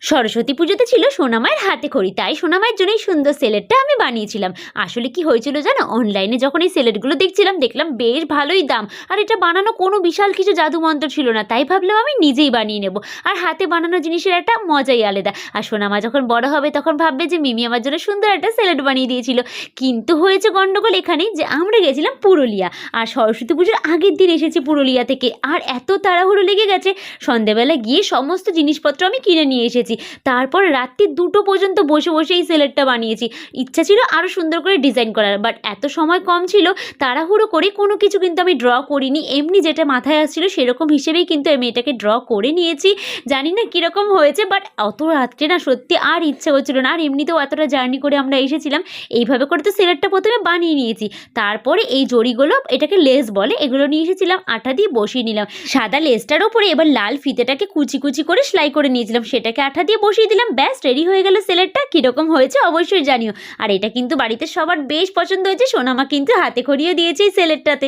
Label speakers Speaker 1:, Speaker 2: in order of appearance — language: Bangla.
Speaker 1: সরস্বতী পুজোতে ছিল সোনামায়ের হাতে খড়ি, তাই সোনামায়ের জন্য এই সুন্দর সেলেটটা আমি বানিয়েছিলাম। আসলে কি হয়েছিল জানো, অনলাইনে যখন এই সেলেটগুলো দেখলাম বেশ ভালোই দাম। আর এটা বানানো কোনো বিশাল কিছু জাদু মন্ত্র ছিল না, তাই ভাবলাম আমি নিজেই বানিয়ে নেব। আর হাতে বানানো জিনিসের একটা মজাই আলাদা। আর সোনামা যখন বড় হবে তখন ভাববে যে মিমি আমার জন্য সুন্দর একটা সেলেট বানিয়ে দিয়েছিল। কিন্তু হয়েছে গন্ডগোল এখানেই যে আমরা গেছিলাম পুরুলিয়া, আর সরস্বতী পুজোর আগের দিন এসেছি পুরুলিয়া থেকে। আর এত তাড়াহুড়ো লেগে গেছে, সন্ধেবেলা গিয়ে সমস্ত জিনিসপত্র আমি কিনে নিয়ে এসেছি। তারপর রাত্রি 2টো পর্যন্ত বসে বসে এই সেলেটটা বানিয়েছি। ইচ্ছা ছিল আরও সুন্দর করে ডিজাইন করার, বাট এত সময় কম ছিল, তাড়াহুড়ো করে কোনো কিছু কিন্তু আমি ড্র করিনি। এমনি যেটা মাথায় আসছিল সেরকম হিসেবেই কিন্তু আমি এটাকে ড্র করে নিয়েছি। জানি না কীরকম হয়েছে, বাট অত রাত্রে না সত্যি আর ইচ্ছে হচ্ছিল না। আর এমনিতেও এতটা জার্নি করে আমরা এসেছিলাম, এইভাবে করে তো সেলেটটা প্রথমে বানিয়ে নিয়েছি। তারপরে এই জড়িগুলো, এটাকে লেস বলে, এগুলো নিয়ে এসেছিলাম, আঠা দিয়ে বসিয়ে নিলাম। সাদা লেসটার ওপরে এবার লাল ফিতেটাকে কুচি কুচি করে সেলাই করে নিয়েছিলাম, সেটাকে আঠা দিয়ে বসিয়ে দিলাম। ব্যাস রেডি হয়ে গেল সেলেটটা। কীরকম হয়েছে অবশ্যই জানিও। আর এটা কিন্তু বাড়িতে সবার বেশ পছন্দ হয়েছে। সোনামা কিন্তু হাতে খড়িয়ে দিয়েছে এই সেলেটটাতে।